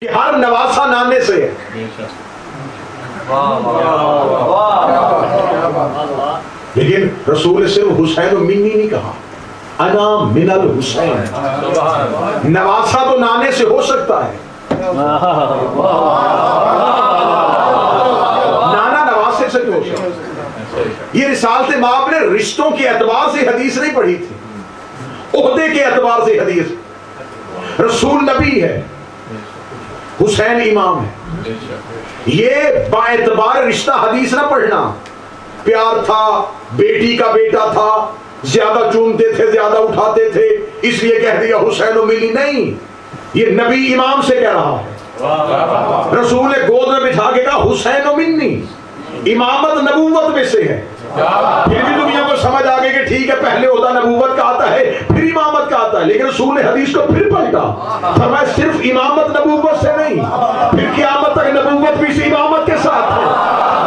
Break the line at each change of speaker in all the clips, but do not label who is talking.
کہ ہر نواسا نانے سے ہے. لیکن رسول نے صرف حسین و منی نہیں کہا، انا من الحسین. نواسا تو نانے سے ہو سکتا ہے، نانا نواسے سے بھی ہو سکتا ہے. یہ رسالت مآب نے رشتوں کے اعتبار سے حدیث نہیں پڑھی تھی، عہدے کے اعتبار سے حدیث. رسول نبی ہے، حسین امام ہے. یہ با اعتبار رشتہ حدیث نہ پڑھنا. پیار تھا، بیٹی کا بیٹا تھا، زیادہ چومتے تھے، زیادہ اٹھاتے تھے، اس لیے کہہ دیا حسین و ملی. نہیں، یہ نبی امام سے کہہ رہا ہے. رسول نے گود میں بٹھا کے کہا حسین و منی. امامت نبوت میں سے ہے. پھر بھی دنیا کو سمجھ آ گئی کہ ٹھیک ہے، پہلے ہوتا نبوت کا آتا ہے، پھر امامت کا آتا ہے. لیکن رسول نے حدیث کو پھر پلٹا، فرمایا صرف امامت نبوت سے نہیں، پھر قیامت تک نبوت بھی سے امامت کے ساتھ ہے.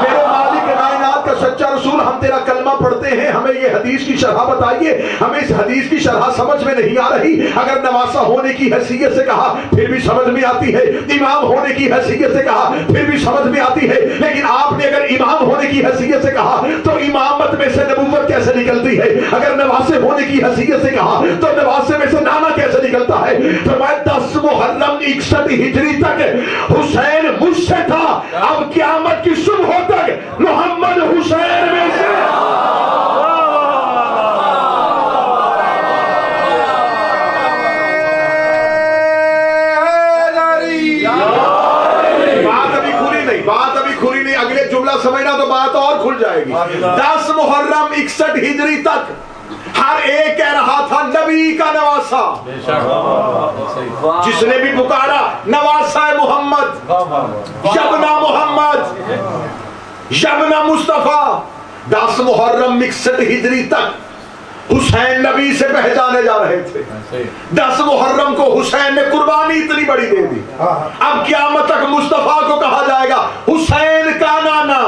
میرے مالک کائنات کا سچا رسول، ہم تیرا کلمہ پڑھتے ہیں، ہمیں یہ حدیث کی شرح بتائیے. ہمیں اس حدیث کی شرح سمجھ میں نہیں آ رہی. اگر نواسا ہونے کی حیثیت سے کہا پھر بھی سمجھ میں آتی ہے، امام ہونے کی حیثیت سے کہا پھر بھی سمجھ میں آتی ہے. لیکن آپ نے اگر امام ہونے کی حیثیت سے کہا تو امامت میں سے نبوت کیسے نکلتی ہے؟ اگر نواسے ہونے کی حیثیت سے کہا تو نواسے میں سے نانا کیسے نکلتا ہے؟ فرمایا 10 محرم 61 ہجری تک حسین مجھ سے تھا، اب قیامت کی صبح تک محمد حسین میں سے. بات ابھی کھلی نہیں، اگلے جملہ سمجھنا تو بات اور کھل جائے گی. 10 محرم 61 ہجری تک ہر ایک کہہ رہا تھا نبی کا نواسا. جس نے بھی پکارا نواسا محمد، یبنا محمد، یبنا مصطفیٰ. 10 محرم 61 ہجری تک حسین نبی سے پہچانے جا رہے تھے. 10 محرم کو حسین نے قربانی اتنی بڑی دے دی. اب قیامت تک مصطفیٰ کو کہا جائے گا حسین کا نانا.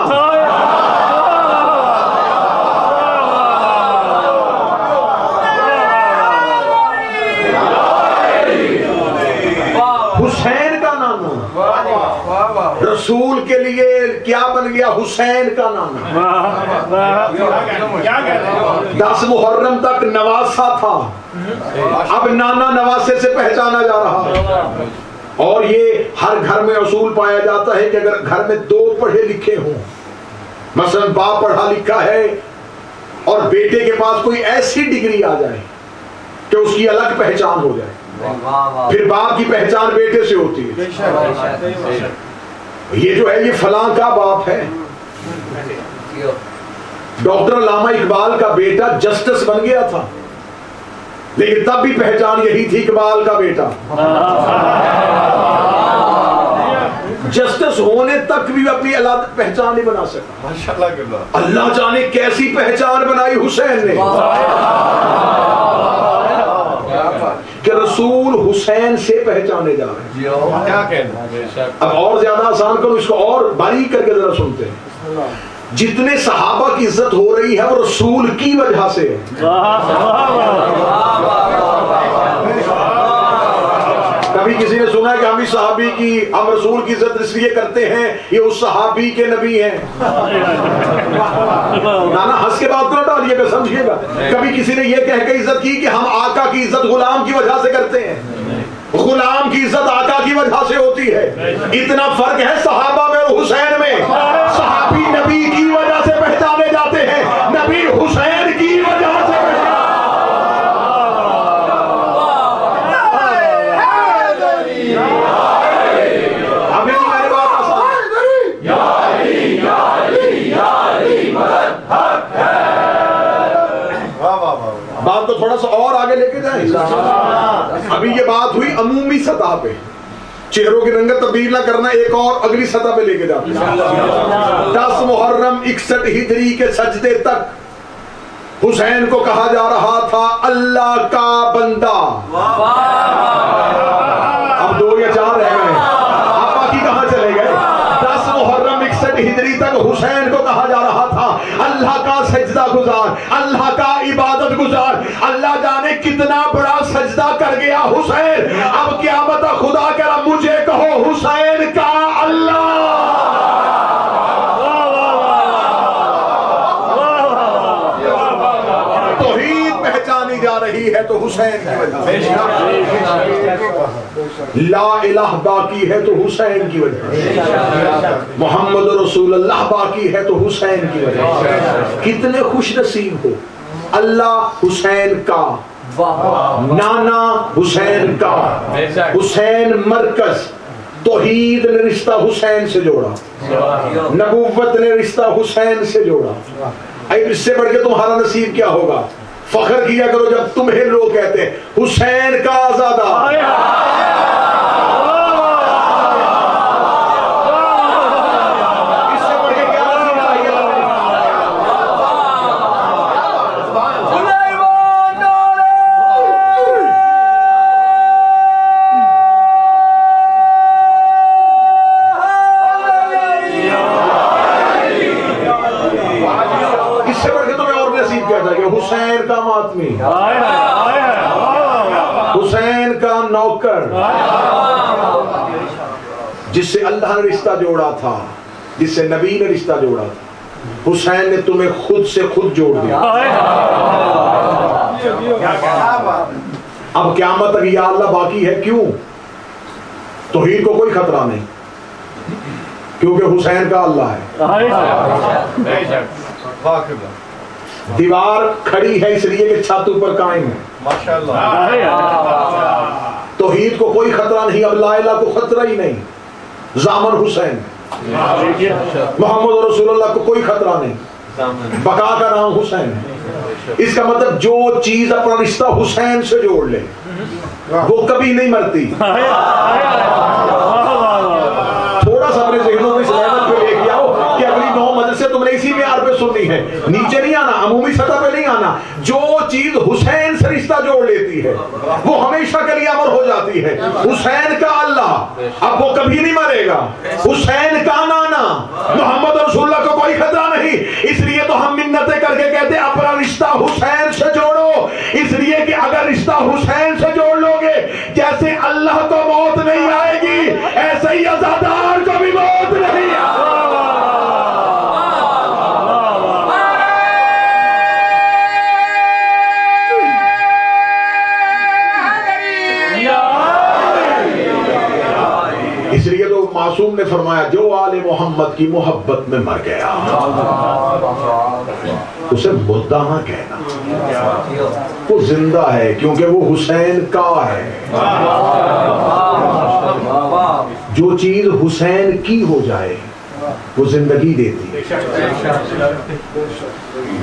حسین کا نانا. رسول کے لیے کیا بن گیا؟ حسین کا نانا. 10 محرم تک نواسا تھا، اب نانا نواسے سے پہچانا جا رہا. اور یہ ہر گھر میں اصول پایا جاتا ہے کہ اگر گھر میں 2 پڑھے لکھے ہوں، مثلا باپ پڑھا لکھا ہے اور بیٹے کے پاس کوئی ایسی ڈگری آ جائے کہ اس کی الگ پہچان ہو جائے، پھر باپ کی پہچان بیٹے سے ہوتی ہے. یہ جو ہے یہ فلاں کا باپ ہے. ڈاکٹر علامہ اقبال کا بیٹا جسٹس بن گیا تھا، لیکن تب بھی پہچان یہی تھی اقبال کا بیٹا. جسٹس ہونے تک بھی اپنی الگ پہچان نہیں بنا سکا. اللہ جانے کیسی پہچان بنائی حسین نے کہ رسول حسین سے پہچانے جا رہے ہیں. اب اور زیادہ آسان کرو اس کو اور باریک کر کے ذرا سنتے ہیں. جتنے صحابہ کی عزت ہو رہی ہے وہ رسول کی وجہ سے ہے. کبھی کسی نے سنا کہ ہم اس صحابی کی، ہم رسول کی عزت اس لیے کرتے ہیں یہ اس صحابی کے نبی ہیں. نانا ہنس کے بات کو نہ ڈالیے گا، سمجھیے گا. کبھی کسی نے یہ کہہ کے عزت کی کہ ہم آقا کی عزت غلام کی وجہ سے کرتے ہیں. غلام کی عزت آقا کی وجہ سے ہوتی ہے. اتنا فرق ہے صحابہ میں اور حسین میں. صحابی نبی کی وجہ سے پہچانے جاتے ہیں، نبی حسین کی وجہ سے. بات تو تھوڑا سا اور آگے لے کے جائیں. ابھی یہ بات ہوئی عمومی سطح پہ، چہروں کی رنگت تبدیل نہ کرنا، ایک اور اگلی سطح پہ لے کے جاتے ہیں. 10 محرم 61 ہجری کے سجدے تک حسین کو کہا جا رہا تھا اللہ کا بندہ. اب 2 یا 4 رہ گئے، آپ باقی کہاں چلے گئے؟ 10 محرم 61 ہجری تک حسین کو کہا جا رہا تھا اللہ کا سجدہ گزار، اللہ کا عبادت گزار. اللہ جانے کتنا بڑا سجدہ کر گیا حسین. اب قیامت خدا کہہ رہا مجھے کہو حسین کا اللہ. توحید پہچانی جا رہی ہے تو حسین کی وجہ سے. لا الہ باقی ہے تو حسین کی وجہ سے. محمد رسول اللہ باقی ہے تو حسین کی وجہ سے. کتنے خوش نصیب ہو. اللہ حسین کا، نانا حسین کا، حسین مرکز. توحید نے رشتہ حسین سے جوڑا، نبوت نے رشتہ حسین سے جوڑا. اس سے بڑھ کے تمہارا نصیب کیا ہوگا؟ فخر کیا کرو جب تمہیں لوگ کہتے ہیں حسین کا آزادہ. اس سے بڑھ کے کیا نصیب چاہیے؟ اس سے بڑھ کے تمہیں اور نصیب کیا چاہیے؟ حسین کا ماتمی، حسین کا نوکر، جس سے اللہ نے رشتہ جوڑا تھا، جس سے نبی نے رشتہ جوڑا تھا. حسین نے تمہیں خود سے خود جوڑ دیا. اب قیامت تک یا اللہ باقی ہے. کیوں؟ توحید کو کوئی خطرہ نہیں، کیونکہ حسین کا اللہ ہے. دیوار کھڑی ہے اس لیے کہ چھت اوپر قائم ہے. توحید کو کوئی خطرہ نہیں. اب لا الہ کو خطرہ ہی نہیں. ضامن حسین، محمد رسول اللہ کو کوئی خطرہ نہیں. بقا کا نام حسین ہے. اس کا مطلب جو چیز اپنا رشتہ حسین سے جوڑ لے وہ کبھی نہیں مرتی. تھوڑا سا اپنے ذہنوں میں اس لیول پہ لے کے آؤ کہ اگلی 9 مجلسیں تم نے اسی معیار پہ سننی ہے. نیچے نہیں آنا، عمومی سطح پہ نہیں آنا. جو چیز حسین سے رشتہ جوڑ لیتی ہے وہ ہمیشہ کے لیے امر ہو جاتی ہے. حسین کا اللہ اب وہ کبھی نہیں مرے گا. حسین کا نانا محمد رسول اللہ کو کوئی خطرہ نہیں. اس لیے تو ہم منتیں کر کے کہتے ہیں اپنا رشتہ حسین سے جوڑو. اس لیے کہ اگر رشتہ حسین سے جوڑ لو گے، جیسے اللہ کو موت نہیں آئے گی ایسے ہی عزادار کو بھی موت نہیں آئے گی. اس لیے تو معصوم نے فرمایا جو آل محمد کی محبت میں مر گیا اسے مردہ نہ کہنا، وہ زندہ ہے کیونکہ وہ حسین کا ہے. جو چیز حسین کی ہو جائے وہ زندگی دیتی ہے.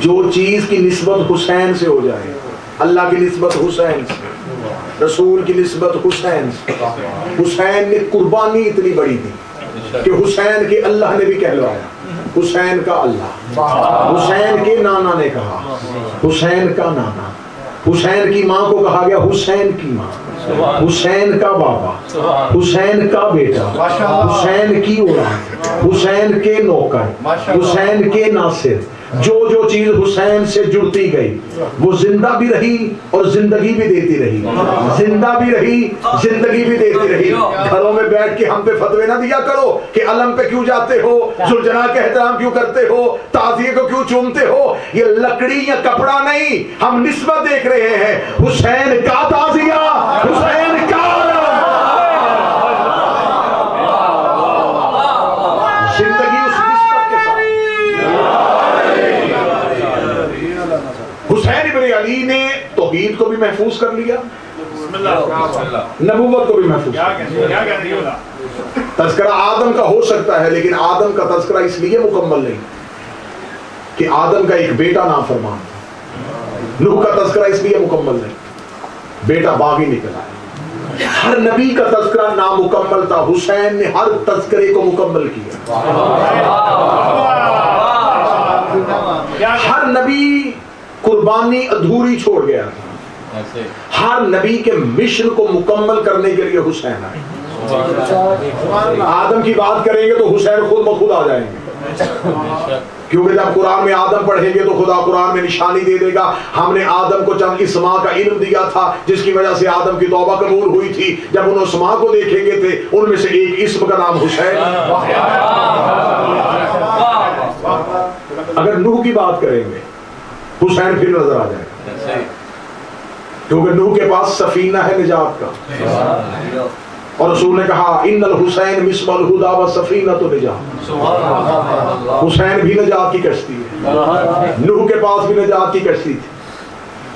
جو چیز کی نسبت حسین سے ہو جائے، اللہ کی نسبت حسین سے، رسول کی نسبت حسین سے. حسین نے قربانی اتنی بڑی دی کہ حسین کے اللہ نے بھی کہلوایا حسین کا اللہ. حسین کے نانا نے کہا حسین کا نانا. حسین کی ماں کو کہا گیا حسین کی ماں. حسین کا بابا، حسین کا بیٹا، حسین کی اولاد، حسین کے نوکر، حسین کے ناصر. جو جو چیز حسین سے جڑتی گئی وہ زندہ بھی رہی اور زندگی بھی دیتی رہی. زندہ بھی رہی، زندگی بھی دیتی رہی. گھروں میں بیٹھ کے ہم پہ فتوے نہ دیا کرو کہ علم پہ کیوں جاتے ہو، ذوالجلال کا احترام کیوں کرتے ہو، تعزیے کو کیوں چومتے ہو. یہ لکڑی یا کپڑا نہیں، ہم نسبت دیکھ رہے ہیں. حسین کا تعزیہ، حسین کا زندگی اس نسبت کے ساتھ. حسین ابن علی نے توحید کو بھی محفوظ کر لیا، نبوت کو بھی محفوظ کر لیا. تذکرہ آدم کا ہو سکتا ہے لیکن آدم کا تذکرہ اس لیے مکمل نہیں کہ آدم کا ایک بیٹا نافرمان تھا. نوح کا تذکرہ اس لیے مکمل نہیں، بیٹا باغی نکلا ہے. ہر نبی کا تذکرہ نامکمل تھا، حسین نے ہر تذکرے کو مکمل کیا. ہر نبی قربانی ادھوری چھوڑ گیا تھا. ہر نبی کے مشن کو مکمل کرنے کے لیے حسین آئے. آدم کی بات کریں گے تو حسین خود بخود آ جائیں گے. کیونکہ جب قرآن میں آدم پڑھیں گے تو خدا قرآن میں نشانی دے دے گا، ہم نے آدم کو چند اسماء کا علم دیا تھا جس کی وجہ سے آدم کی توبہ قبول ہوئی تھی. جب ان اسماء کو دیکھیں گے تھے ان میں سے ایک اسم کا نام حسین. اگر نوح کی بات کریں گے حسین پھر نظر آ جائے گا، کیونکہ نوح کے پاس سفینہ ہے نجات کا، اور رسول نے کہا ان الحسین مصباح الہدی و سفینۃ النجات. حسین بھی نجات کی کشتی ہے. نوح کے پاس بھی نجات کی کشتی تھی،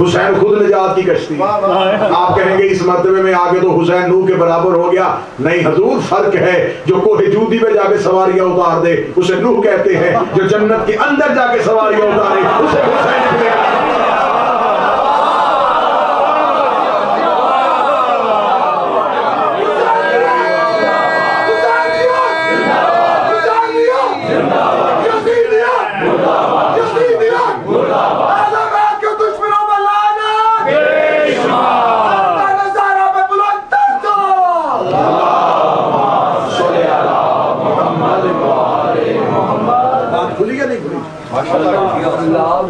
حسین خود نجات کی کشتی. آپ کہیں گے اس مرتبے میں آگے تو حسین نوح کے برابر ہو گیا. نہیں حضور، فرق ہے. جو کوہ جودی میں جا کے سواریاں اتار دے اسے نوح کہتے ہیں، جو جنت کے اندر جا کے سواریاں اتارے اسے حسین کہتے ہیں.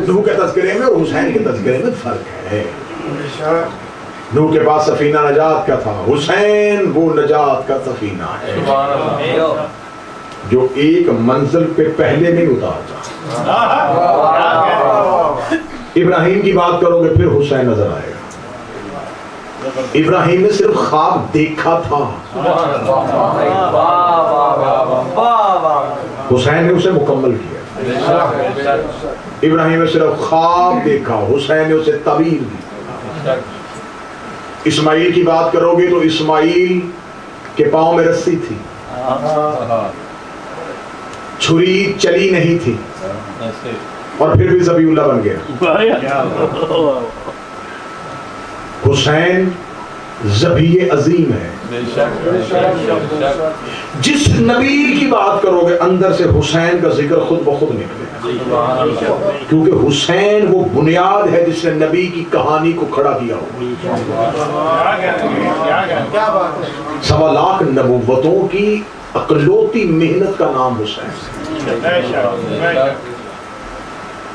نوح کے تذکرے میں اور حسین کے تذکرے میں فرق ہے. نوح کے پاس سفینہ نجات کا تھا، حسین وہ نجات کا سفینہ ہے جو ایک منزل پہ پہلے نہیں اتارتا. ابراہیم کی بات کرو گے پھر حسین نظر آئے گا. ابراہیم نے صرف خواب دیکھا تھا، حسین نے اسے مکمل کیا. ابراہیم نے صرف خواب دیکھا، حسین نے اسے تعبیر دی. اسماعیل کی بات کرو گے تو اسماعیل کے پاؤں میں رسی تھی، چھری چلی نہیں تھی، اور پھر بھی ذبیح اللہ بن گیا. حسین ذبیح عظیم ہے. جس نبی کی بات کرو گے اندر سے حسین کا ذکر خود بخود نکلے گا، کیونکہ حسین وہ بنیاد ہے جس نے نبی کی کہانی کو کھڑا کیا ہو. 1.25 لاکھ نبوتوں کی اکلوتی محنت کا نام حسین.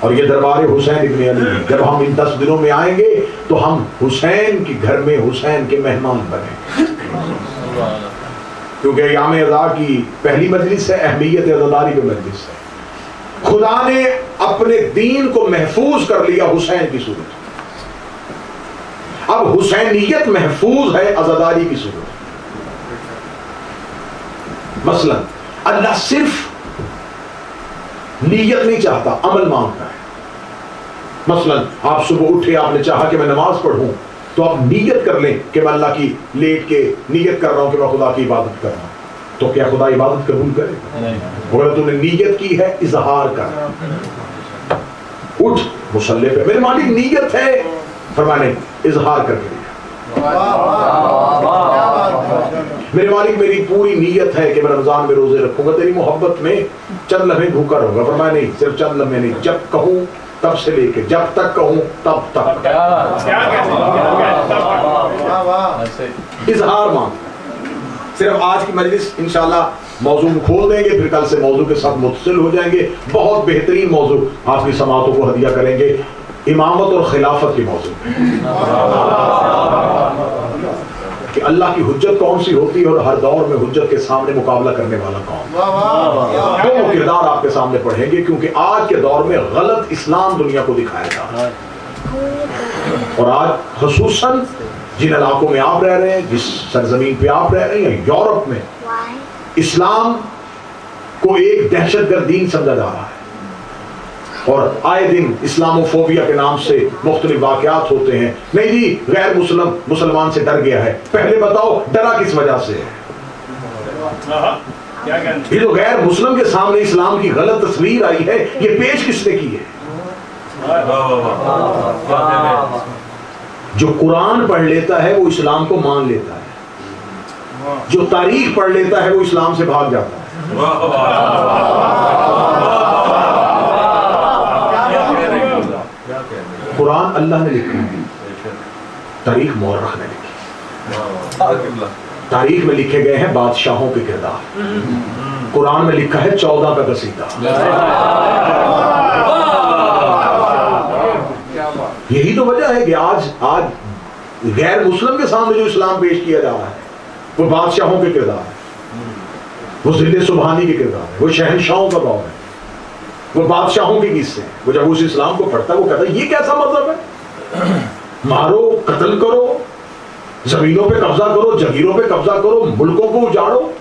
اور یہ دربار حسین ابن علی ہے. جب ہم ان 10 دنوں میں آئیں گے تو ہم حسین کے گھر میں حسین کے مہمان بنیں، کیونکہ ایام عزا کی پہلی مجلس ہے، اہمیت عزاداری کی مجلس ہے. خدا نے اپنے دین کو محفوظ کر لیا حسین کی صورت. اب حسینیت محفوظ ہے عزاداری کی صورت. مثلا اللہ صرف نیت نہیں چاہتا، عمل مانگتا ہے. مثلا آپ صبح اٹھے، آپ نے چاہا کہ میں نماز پڑھوں، تو آپ نیت کر لیں کہ میں اللہ کی لیٹ کے نیت کر رہا ہوں کہ میں خدا کی عبادت کر رہا ہوں. تو کیا خدا عبادت قبول کرے؟ اگر تم نے نیت کی ہے اظہار کر، اٹھ مصلی پہ، میرے مالک نیت ہے، فرمانے اظہار کر کے. میرے مالک میری پوری نیت ہے کہ میں رمضان میں روزے رکھوں گا، تیری محبت میں چند لمحے بھوکا رہوں گا. فرمایا نہیں، صرف چند لمحے نہیں، جب کہوں تب سے لے کے جب تک کہوں تب تک. اظہار مانگ. صرف آج کی مجلس انشاءاللہ موضوع کھول دیں گے، پھر کل سے موضوع کے ساتھ متصل ہو جائیں گے. بہت بہترین موضوع آپ کی سماعتوں کو ہدیہ کریں گے، امامت اور خلافت کے موضوع کہ اللہ کی حجت کون سی ہوتی ہے اور ہر دور میں حجت کے سامنے مقابلہ کرنے والا کون. دونوں کردار آپ کے سامنے پڑھیں گے، کیونکہ آج کے دور میں غلط اسلام دنیا کو دکھایا جا رہا ہے. اور آج خصوصاً جن علاقوں میں آپ رہ رہے ہیں، جس سرزمین پہ آپ رہ رہے ہیں، یورپ میں اسلام کو ایک دہشت گرد دین سمجھا جا رہا ہے، اور آئے دن اسلاموفوبیا کے نام سے مختلف واقعات ہوتے ہیں. نہیں جی، غیر مسلمان سے ڈر گیا ہے. پہلے بتاؤ ڈرا کس وجہ سے ہے؟ یہ جو غیر مسلم کے سامنے اسلام کی غلط تصویر آئی ہے، یہ پیش کس نے کی ہے؟ جو قرآن پڑھ لیتا ہے وہ اسلام کو مان لیتا ہے، جو تاریخ پڑھ لیتا ہے وہ اسلام سے بھاگ جاتا ہے. قرآن اللہ نے لکھا ہے، تاریخ مورخ نے لکھی. تاریخ میں لکھے گئے ہیں بادشاہوں کے کردار، قرآن میں لکھا ہے 14 کا قصیدہ۔ یہی تو وجہ ہے کہ آج غیر مسلم کے سامنے جو اسلام پیش کیا جا رہا ہے وہ بادشاہوں کے کردار ہے، وہ ذل سبحانی کے کردار ہے، وہ شہنشاہوں کا دور ہے، وہ بادشاہوں کے قصے ہیں۔ وہ جب اس اسلام کو پڑھتا ہے وہ کہتا ہے یہ کیسا مذہب ہے، مارو، قتل کرو، زمینوں پہ قبضہ کرو، جگیروں پہ قبضہ کرو، ملکوں کو اجاڑو،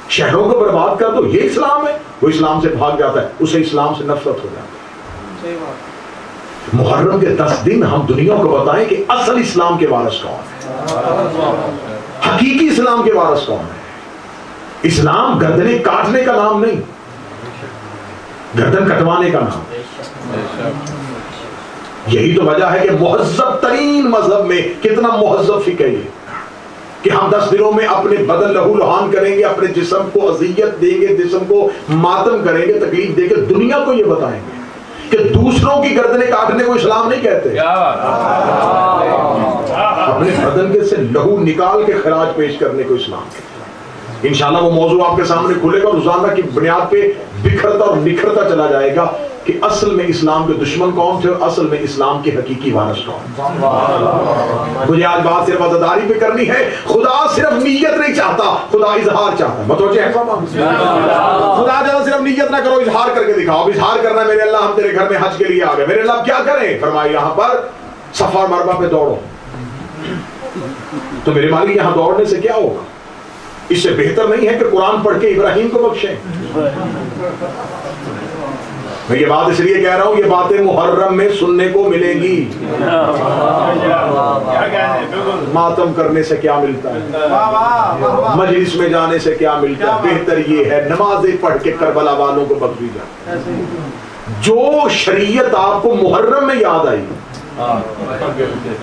شہروں کو برباد کر دو، یہ اسلام ہے۔ وہ اسلام سے بھاگ جاتا ہے، اسے اسلام سے نفرت ہو جاتی ہے۔ محرم کے 10 دن ہم دنیا کو بتائیں کہ اصل اسلام کے وارث کون ہے، حقیقی اسلام کے وارث کون ہے۔ اسلام گردنیں کاٹنے کا نام نہیں، گردن کٹوانے کا نام۔ یہی تو وجہ ہے کہ مہذب ترین مذہب میں کتنا مہذب فقہ ہے کہ ہم 10 دنوں میں اپنے بدن لہو لہان کریں گے، اپنے جسم کو اذیت دیں گے، جسم کو ماتم کریں گے، تکلیف دیں گے، دنیا کو یہ بتائیں گے کہ دوسروں کی گردنیں کاٹنے کو اسلام نہیں کہتے، اپنے بدن کے سے لہو نکال کے خراج پیش کرنے کو اسلام کہتے۔ انشاءاللہ وہ موضوع آپ کے سامنے کھلے گا، روزانہ کی بنیاد پہ بکھرتا اور نکھرتا چلا جائے گا کہ اصل میں اسلام کے دشمن کون تھے اور اصل میں اسلام کے حقیقی وارث کون۔ مجھے آج بات صرف عزاداری پہ کرنی ہے، خدا صرف نیت نہیں چاہتا، خدا اظہار چاہتا ہے۔ متوجہ ہے خدا جب صرف نیت نہ کرو، اظہار کر کے دکھاؤ۔ اظہار کرنا ہے میرے اللہ ہم تیرے گھر میں حج کے لیے آ گئے، میرے اللہ کیا کریں؟ فرمایا یہاں پر صفا اور مروہ پہ دوڑو۔ تو میرے مالک یہاں دوڑنے سے کیا ہوگا؟ اس سے بہتر نہیں ہے کہ قرآن پڑھ کے ابراہیم کو بخشیں۔ میں یہ بات اس لیے کہہ رہا ہوں، یہ باتیں محرم میں سننے کو ملیں گی۔ ماتم کرنے سے کیا ملتا ہے، مجلس میں جانے سے کیا ملتا ہے؟ بہتر یہ ہے نمازیں پڑھ کے کربلا والوں کو بخشی جائے۔ جو شریعت آپ کو محرم میں یاد آئی،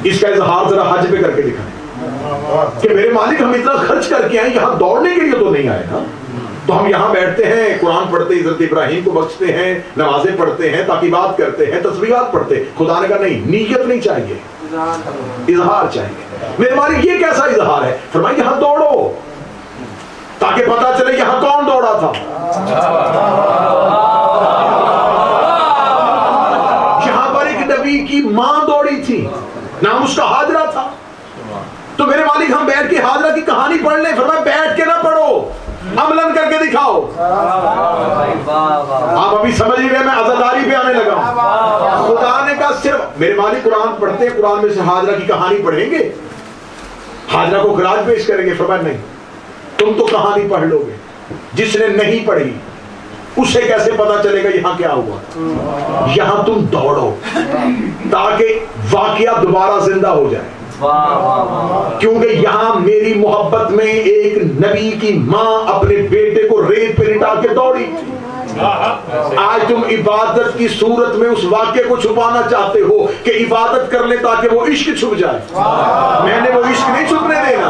اس کا اظہار ذرا حج پہ کر کے دکھائیں کہ میرے مالک ہم اتنا خرچ کر کے آئے، یہاں دوڑنے کے لیے تو نہیں آئے نا۔ تو ہم یہاں بیٹھتے ہیں، قرآن پڑھتے، حضرت ابراہیم کو بخشتے ہیں، نمازیں پڑھتے ہیں، تعقیبات کرتے ہیں، تسبیحات پڑھتے۔ خدا نے کہا نہیں، نیت نہیں چاہیے، اظہار چاہیے۔ میرے مالک یہ کیسا اظہار ہے؟ فرمایا یہاں دوڑو تاکہ پتا چلے یہاں کون دوڑا تھا۔ یہاں پر ایک نبی کی ماں دوڑی تھی، نام اس کا حاجرہ تھا۔ تو میرے مالک ہم بیٹھ کے حاجرہ کی کہانی پڑھ لیں؟ فرمایا بیٹھ کے نہ پڑھو، عملاً کر کے دکھاؤ۔ آپ ابھی سمجھ ہی گئے میں عزاداری پہ آنے لگا۔ خدا نے کہا صرف میرے مالک قرآن پڑھتے ہیں، قرآن میں سے حاجرہ کی کہانی پڑھیں گے، حاجرہ کو خراج پیش کریں گے؟ فرمایا نہیں، تم تو کہانی پڑھ لو گے، جس نے نہیں پڑھی اسے کیسے پتا چلے گا یہاں کیا ہوا؟ یہاں تم دوڑو تاکہ واقعہ دوبارہ زندہ ہو جائے، کیونکہ یہاں میری محبت میں ایک نبی کی ماں اپنے بیٹے کو ریت پہ لٹا کے دوڑی تھی۔ آج تم عبادت کی صورت میں اس واقعے کو چھپانا چاہتے ہو کہ عبادت کر لیں تاکہ وہ عشق چھپ جائے۔ میں نے وہ عشق نہیں چھپنے دینا،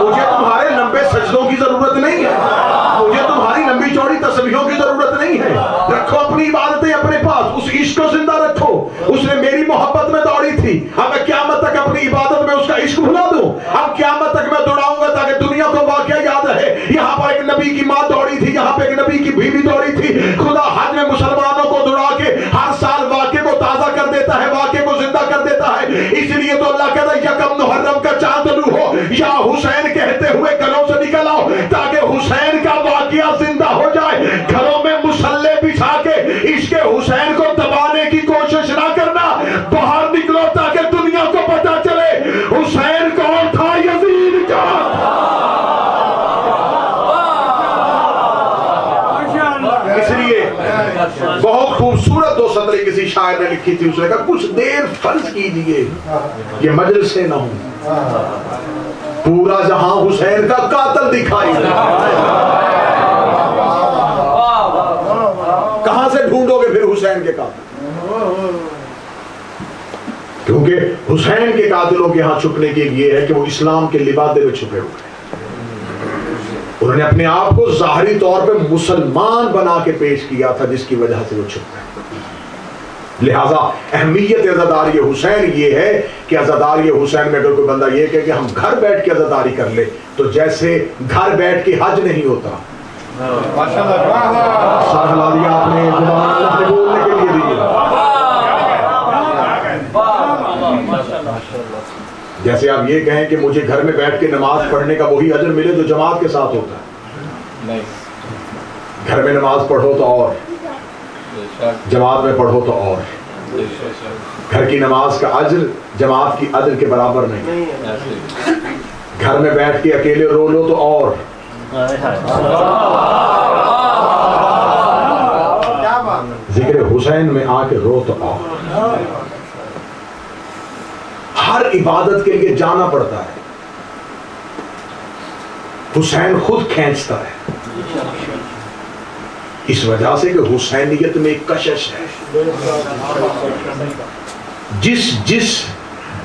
مجھے تمہارے لمبے سجدوں کی ضرورت نہیں ہے، مجھے تمہاری لمبی چوڑی تسبیحوں کی ضرورت نہیں ہے۔ رکھو اپنی عبادتیں اپنے پاس، اس عشق کو زندہ رکھو۔ اس نے میری محبت میں دوڑی تھی، اب میں قیامت تک اپنی عبادت میں اس کا عشق بھلا دوں؟ اب قیامت تک میں دوڑاؤں گا تاکہ دنیا کو واقعہ یاد رہے یہاں پر ایک نبی کی ماں دوڑی تھی، یہاں پہ ایک نبی کی بیوی دوڑی تھی۔ خدا حج میں مسلمانوں کو دوڑا کے ہر سال واقعے کو تازہ کر دیتا ہے، واقعے کو زندہ کر دیتا ہے۔ اس لیے تو اللہ کہتا ہے یکم محرم کا چاند طلوع ہو، یا حسین کہتے ہوئے گھروں سے نکل آؤ تاکہ حسین کا واقعہ زندہ ہو جائے۔ گھروں میں مسلح بچھا کے عشق حسین کو دبانے کی کوشش نہ کرنا، باہر نکلو تاکہ دنیا کو پتا چلے حسین کون تھا، یزید کا۔ اس لیے بہت خوبصورت 2 سطریں کسی شاعر نے لکھی تھی، اس نے کہا کچھ دیر فرض کیجئے یہ مجلس سے نہ ہوں، پورا جہاں حسین کا قاتل دکھائی دے۔ کہاں سے ڈھونڈو گے پھر حسین کے قاتل؟ کیونکہ حسین کے قاتلوں کے ہاں چھپنے کے لیے ہے کہ وہ اسلام کے لبادے میں چھپے ہوئے ہیں۔ انہوں نے اپنے آپ کو ظاہری طور پہ مسلمان بنا کے پیش کیا تھا، جس کی وجہ سے وہ چھپ گئے۔ لہٰذا اہمیت عزاداری حسین یہ ہے کہ عزاداری حسین میں اگر کوئی بندہ یہ کہے کہ ہم گھر بیٹھ کے عزاداری کر لے تو جیسے گھر بیٹھ کے حج نہیں ہوتا. سہلا دیا آپ نے زبان اللہ نے بولنے کے لیے دی. جیسے آپ یہ کہیں کہ مجھے گھر میں بیٹھ کے نماز پڑھنے کا وہی اجر ملے جو جماعت کے ساتھ ہوتا ہے. گھر میں نماز پڑھو تو اور جماعت میں پڑھو تو اور. گھر کی نماز کا اجر جماعت کی اجر کے برابر نہیں. گھر میں بیٹھ کے اکیلے رو لو تو اور. ذکر حسین میں آ کے رو تو اور. ہر عبادت کے لیے جانا پڑتا ہے. حسین خود کھینچتا ہے اس وجہ سے کہ حسینیت میں ایک کشش ہے.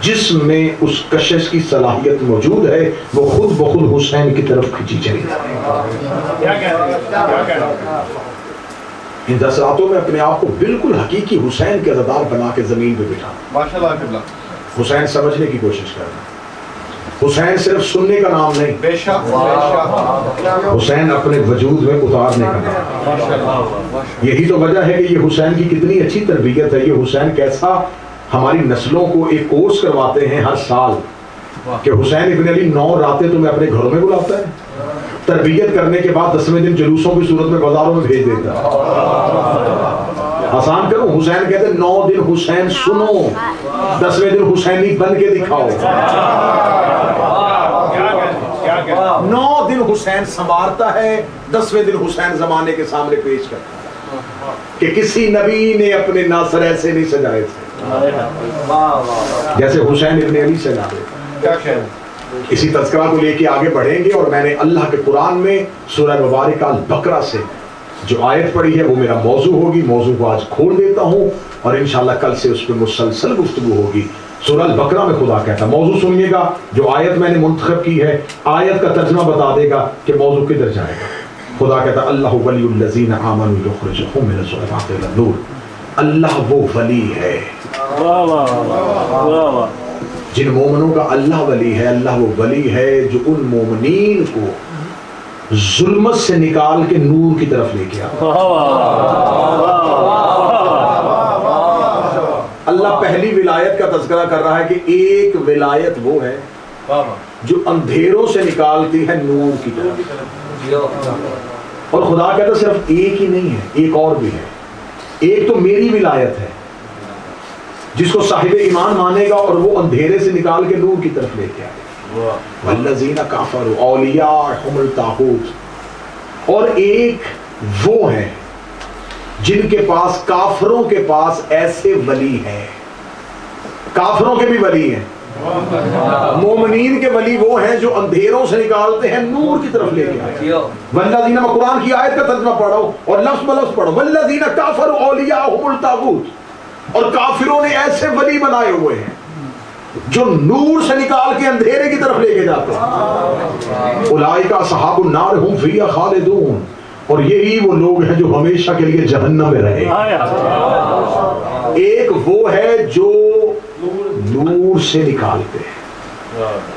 جس میں اس کشش کی صلاحیت موجود ہے وہ خود بخود حسین کی طرف کھینچی چلی جاتی ہے. ان 10 راتوں میں اپنے آپ کو بالکل حقیقی حسین کے عزادار بنا کے زمین پہ بٹھا. حسین سمجھنے کی کوشش کرنا. حسین صرف سننے کا نام نہیں, بے شک حسین اپنے وجود میں اتارنے کا نام. یہی تو وجہ ہے کہ یہ حسین کی کتنی اچھی تربیت ہے. یہ حسین کیسا ہماری نسلوں کو ایک کورس کرواتے ہیں ہر سال کہ حسین ابن علی 9 راتیں تمہیں اپنے گھروں میں بلاتا ہے, تربیت کرنے کے بعد 10ویں دن جلوسوں کی صورت میں بازاروں میں بھیج دیتا ہے. آسان کرو, حسین کہتے ہیں 9 دن حسین سنو, 10ویں دن حسینی بن کے دکھاؤ. 9 دن حسین سنوارتا ہے, 10ویں دن حسین زمانے کے سامنے پیش کرتا ہے کہ کسی نبی نے اپنے ناصر ایسے نہیں سجائے تھے جیسے حسین ابن علی سجا تھے. اسی تذکرہ کو لے کے آگے بڑھیں گے, اور میں نے اللہ کے قرآن میں سورہ مبارکہ البقرہ سے جو آیت پڑھی ہے وہ میرا موضوع ہوگی. موضوع کو آج کھول دیتا ہوں اور انشاءاللہ کل سے اس پہ مسلسل گفتگو ہوگی. سورہ البقرہ میں خدا کہتا ہے, موضوع سنیے گا, جو آیت میں نے منتخب کی ہے آیت کا ترجمہ بتا دے گا کہ موضوع کدھر جائے گا. خدا کہتا ہے اللہ ولی الذین آمنوا یخرجهم من الظلمات الی النور. اللہ وہ ولی ہے جن مومنوں کا اللہ ولی ہے. اللہ وہ ولی ہے جو ان مومنین کو ظلمت سے نکال کے نور کی طرف لے کے آتا. اللہ پہلی ولایت کا تذکرہ کر رہا ہے کہ ایک ولایت وہ ہے جو اندھیروں سے نکالتی ہے نور کی طرف. اور خدا کہتا صرف ایک ہی نہیں ہے, ایک اور بھی ہے. ایک تو میری ولایت ہے جس کو صاحب ایمان مانے گا اور وہ اندھیرے سے نکال کے نور کی طرف لے کے آئے. والذین کفروا اولیاءہم الطاغوت. اور ایک وہ ہیں جن کے پاس, کافروں کے پاس ایسے ولی ہیں. کافروں کے بھی ولی ہیں, مومنین کے ولی وہ ہیں جو اندھیروں سے نکالتے ہیں نور کی طرف لے کے آئے. والذین, میں قرآن کی آیت کا ترجمہ پڑھو اور لفظ بلفظ پڑھو. والذین کفروا اولیاءہم الطاغوت. اور کافروں نے ایسے ولی بنائے ہوئے ہیں جو نور سے نکال کے اندھیرے کی طرف لے کے جاتے ہیں. اولئک اصحاب النار هم فیہا خالدون. اور یہی وہ لوگ ہیں جو ہمیشہ کے لیے جہنم میں رہے. ایک وہ ہے جو نور سے نکالتے ہیں.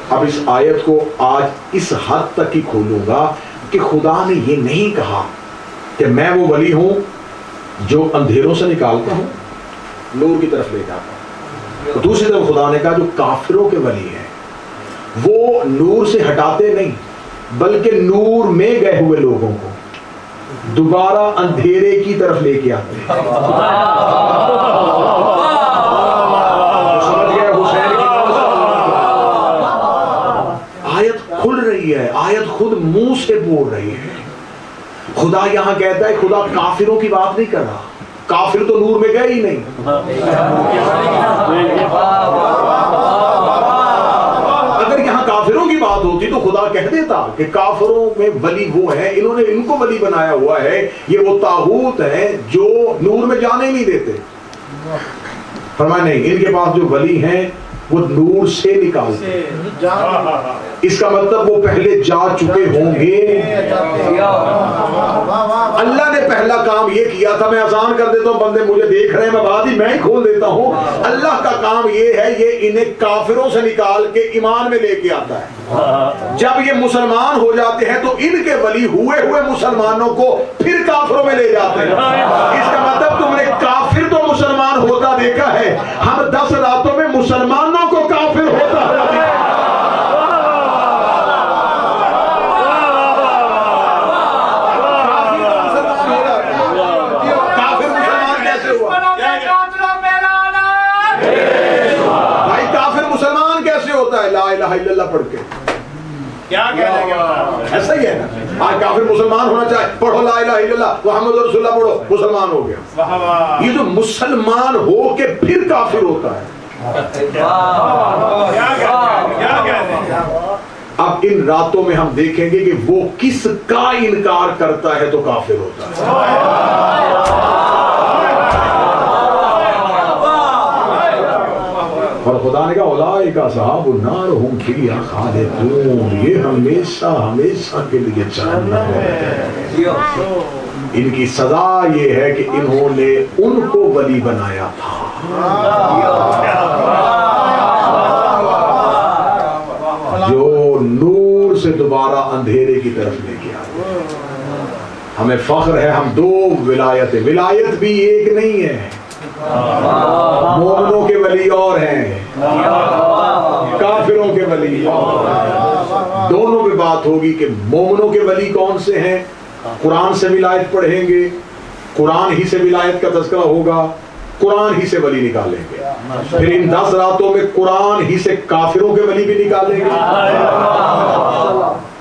اب اس آیت کو آج اس حد تک ہی کھولوں گا کہ خدا نے یہ نہیں کہا کہ میں وہ ولی ہوں جو اندھیروں سے نکالتا ہوں نور کی طرف لے جاتا ہوں. دوسری طرف خدا نے کہا جو کافروں کے ولی ہیں وہ نور سے ہٹاتے نہیں بلکہ نور میں گئے ہوئے لوگوں کو دوبارہ اندھیرے کی طرف لے کے آتے ہیں. آیت کھل رہی ہے, آیت خود منہ سے بول رہی ہے. خدا یہاں کہتا ہے, خدا کافروں کی بات نہیں کر رہا, کافر تو نور میں گئے ہی نہیں. اگر یہاں کافروں کی بات ہوتی تو خدا کہہ دیتا کہ کافروں میں ولی وہ ہیں, انہوں نے ان کو ولی بنایا ہوا ہے, یہ وہ طاغوت ہیں جو نور میں جانے نہیں دیتے. فرمایا نہیں, ان کے پاس جو ولی ہیں وہ نور سے نکالتے. اس کا مطلب وہ پہلے جا چکے ہوں گے, اللہ نے پہلا کام یہ کیا تھا، میں اذان کر دیتا ہوں بندے مجھے دیکھ رہے ہیں، میں بات ہی میں ہی کھول دیتا ہوں، اللہ کا کام یہ ہے یہ انہیں کافروں سے نکال کے ایمان میں لے کے آتا ہے۔ جب یہ مسلمان ہو جاتے ہیں تو ان کے ولی ہوئے مسلمانوں کو پھر کافروں میں لے جاتے ہیں۔ اس کا مطلب تم نے کافر تو مسلمان ہوتا دیکھا ہے، ہم 10 راتوں میں مسلمانوں کو کافر ہوتا ہے۔ لا الہ الا اللہ پڑھ کے کیا کہنے گے؟ ایسا ہی ہے نا، آج کافر مسلمان ہونا چاہے پڑھو لا الہ الا اللہ محمد رسول اللہ پڑھو مسلمان ہو گیا۔ یہ جو مسلمان ہو کے پھر کافر ہوتا ہے، اب ان راتوں میں ہم دیکھیں گے کہ وہ کس کا انکار کرتا ہے تو کافر ہوتا ہے۔ اور خدا نے کہا اولئک اصحاب النار هم فیہا خالدون، یہ ہمیشہ ہمیشہ کے لیے جہنم ہے۔ ان کی سزا یہ ہے کہ انہوں نے ان کو ولی بنایا تھا جو نور سے دوبارہ اندھیرے کی طرف لے گیا۔ ہمیں فخر ہے ہم 2 ولایتیں، ولایت بھی ایک نہیں ہے، مومنوں کے ولی اور ہیں، کافروں کے ولی اور ہیں۔ دونوں پہ بات ہوگی کہ مومنوں کے ولی کون سے ہیں، قرآن سے ولایت پڑھیں گے، قرآن ہی سے ولایت کا تذکرہ ہوگا، قرآن ہی سے ولی نکالیں گے، پھر ان 10 راتوں میں قرآن ہی سے کافروں کے ولی بھی نکالیں گے۔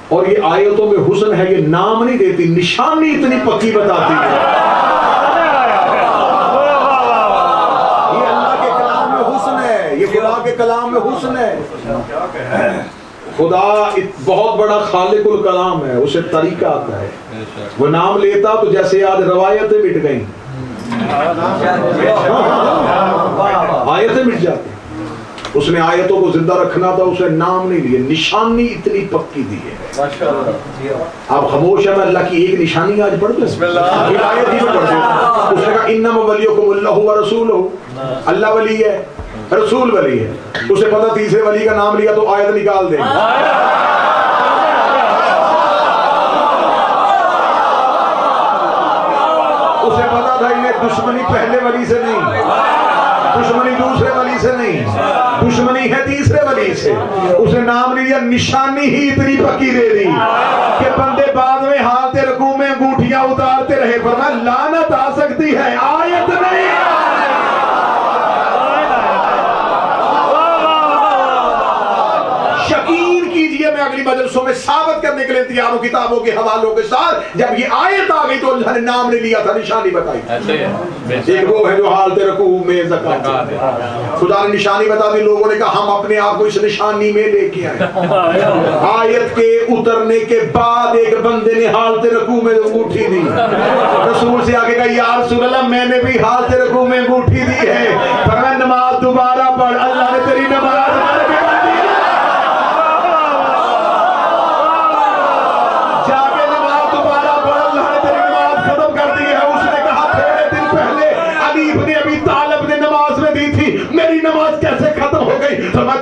اور یہ آیتوں میں حسن ہے، یہ نام نہیں دیتی، نشانی اتنی پکی بتاتی ہے۔ کلام میں حسن ہے، خدا بہت بڑا خالق الکلام ہے، اسے طریقہ آتا ہے، وہ نام لیتا تو جیسے آج روایتیں مٹ گئیں، آیتیں مٹ جاتی، اس نے آیتوں کو زندہ رکھنا تھا، اسے نام نہیں لیا، نشانی اتنی پکی دی ہے۔ آپ خاموش ہیں، میں اللہ کی ایک نشانی آج پڑھ دوں، آیت ہی میں پڑھ دوں۔ اس نے کہا انما ولیکم اللہ ورسولہ، اللہ ولی ہے، رسول ولی ہے، اسے پتا تیسرے ولی کا نام لیا تو آیت نکال دیں گے۔ اسے پتا تھا انہیں دشمنی پہلے ولی سے نہیں، دشمنی دوسرے ولی سے نہیں، دشمنی ہے تیسرے ولی سے، اسے نام لیا، نشانی ہی اتنی پکی دے دی کہ بندے بعد میں حالت رکوع میں انگوٹھیاں اتارتے رہے، فرمایا لعنت آ سکتی ہے، آیت نہیں۔ یقین کیجئے میں اگلی مجلسوں میں ثابت کرنے کے لیے تیار ہوں کتابوں کے حوالوں کے ساتھ، جب یہ آیت آ گئی تو اللہ نے نام نہیں لیا تھا، نشانی بتائی۔ ایک وہ ہے جو حالت رکوع میں زکات، خدا نے نشانی بتا دی، لوگوں نے کہا ہم اپنے آپ کو اس نشانی میں لے کے آئے۔ آیت کے اترنے کے بعد ایک بندے نے حالت رکوع میں انگوٹھی دی، رسول سے آگے کہا یا رسول اللہ میں نے بھی حالت رکوع میں انگوٹھی دی ہے، فرمایا نماز دوبارہ پڑھ، اللہ نے تیری نماز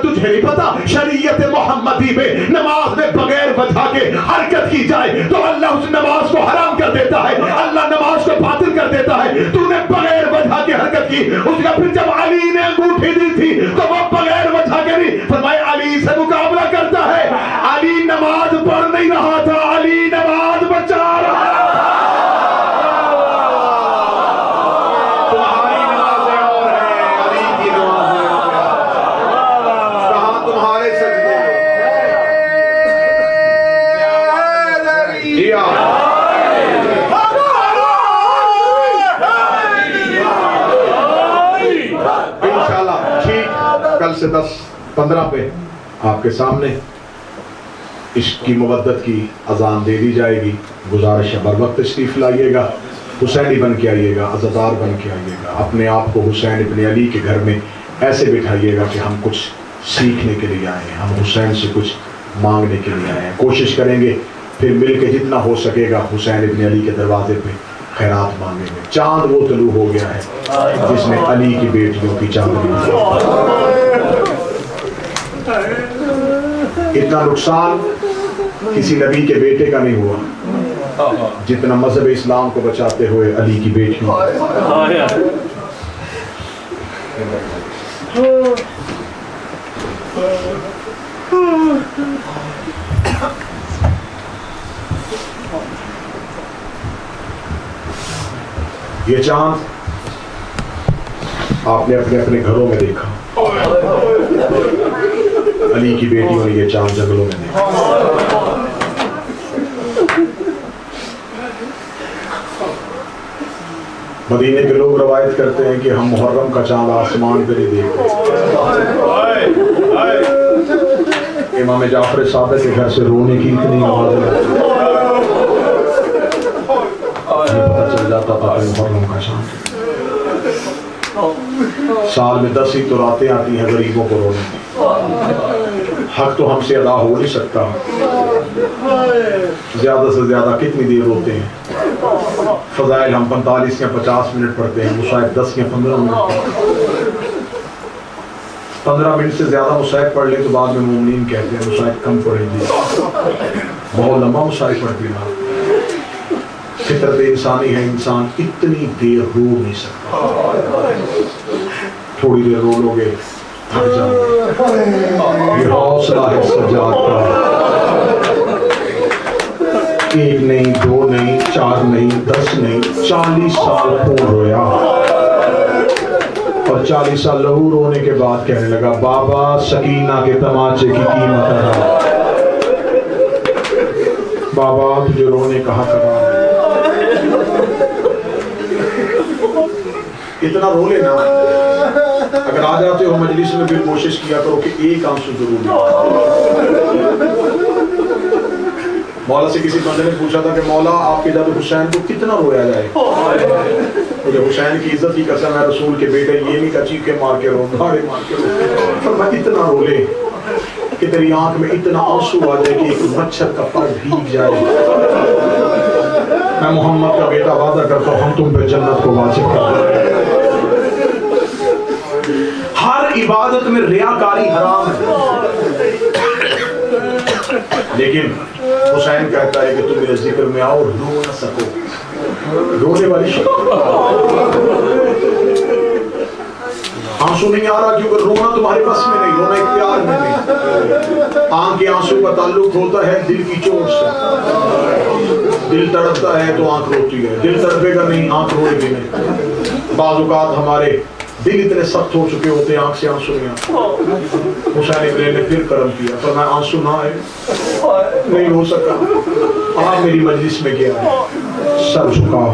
تجھے نہیں پتا شریعت محمدی میں نماز میں بغیر وجہ کے حرکت کی جائے تو اللہ اس نماز کو حرام کر دیتا ہے، اللہ نماز کو باطل کر دیتا ہے۔ تو نے بغیر وجہ کی حرکت کی، اس کا پھر جب علی نے انگوٹھی دی تھی تو وہ بغیر وجہ کے نہیں، فرمایا علی سے مقابلہ کرتا ہے، علی نماز پڑھ نہیں رہا تھا، علی نماز بچا رہا تھا۔ کل سے 10-15 پہ آپ کے سامنے عشق کی مودت کی اذان دے دی جائے گی، گزارش ہے بر وقت تشریف لائیے گا، حسینی بن کے آئیے گا، عزادار بن کے آئیے گا، اپنے آپ کو حسین ابن علی کے گھر میں ایسے بٹھائیے گا کہ ہم کچھ سیکھنے کے لیے آئے ہیں، ہم حسین سے کچھ مانگنے کے لیے آئے ہیں، کوشش کریں گے پھر مل کے جتنا ہو سکے گا حسین ابن علی کے دروازے پہ خیرات مانگیں گے. چاند وہ طلوع ہو گیا ہے جس میں علی کی بیٹیوں کی چاندنی. اتنا نقصان کسی نبی کے بیٹے کا نہیں ہوا جتنا مذہب اسلام کو بچاتے ہوئے علی کی بیٹیوں. یہ چاند آپ نے اپنے اپنے گھروں میں دیکھا, علی کی بیٹیوں نے یہ چاند جنگلوں میں دیکھا. مدینے کے لوگ روایت کرتے ہیں کہ ہم محرم کا چاند آسمان پہ نہیں دیکھتے. امام جعفر صادق کے گھر سے رونے کی اتنی آوازیں پتہ چل جاتا تھا کہ محرم کا چاند. سال میں 10 ہی تو راتیں آتی ہیں غریبوں کو رونے. حق تو ہم سے ادا ہو نہیں سکتا, زیادہ سے زیادہ کتنی دیر روتے ہیں. فضائل ہم 45 یا 50 منٹ پڑھتے ہیں, مصائب 10 یا 15 منٹ. 15 منٹ سے زیادہ مصائب پڑھ لیں تو بعد میں مومنین کہتے ہیں مصائب کم پڑھیں گے, بہت لمبا مصائب پڑھتے ہیں. فطرت انسانی ہے, انسان اتنی دیر رو نہیں سکتا. تھوڑی دیر رو لو گے تھک جاؤ گے. یہ حوصلہ ہے سجاد کا, 1 نہیں 2 نہیں 4 نہیں 10 نہیں 40 سال خون رویا, اور 40 سال لہو رونے کے بعد کہنے لگا بابا سکینہ کے تماچے کی قیمت ہے. بابا تجھے رونے کہا کرا, اتنا رو لینا. اگر آ جاتے ہو مجلس میں پھر کوشش کیا کرو کہ ایک آنسو ضرور لے. مولا سے کسی بندے نے پوچھا تھا کہ مولا آپ کے جب حسین کو کتنا رویا جائے. مجھے حسین کی عزت کی قسم ہے, رسول کے بیٹے یہ نہیں کہ چیخے مار کے رو, دھاڑے مار کے رو, فرمایا اتنا رو لے کہ تیری آنکھ میں اتنا آنسو آ جائے کہ ایک مچھر کا پر بھیگ جائے. میں محمد کا بیٹا وعدہ کرتا ہوں ہم تم پہ جنت کو واجب کر دیں. ہر عبادت میں ریاکاری حرام ہے, لیکن حسین کہتا ہے کہ تم میرے ذکر میں آؤ رو نہ سکو. رونے والی آنسو نہیں آ رہا کیونکہ رونا تمہارے بس میں نہیں, رونا اختیار میں نہیں. آنکھ کے آنسو کا تعلق ہوتا ہے دل کی چوٹ سے. دل تڑپتا ہے تو آنکھ روتی ہے, دل تڑپے گا نہیں آنکھ روئے گی نہیں. بعض اوقات ہمارے دل اتنے سخت ہو چکے ہوتے ہیں آنکھ سے آنسو نہیں آتے. حسین ابن نے پھر کرم کیا, پر میں آنسو نہ آئے نہیں ہو سکا. آپ میری مجلس میں گیا, سر جھکا,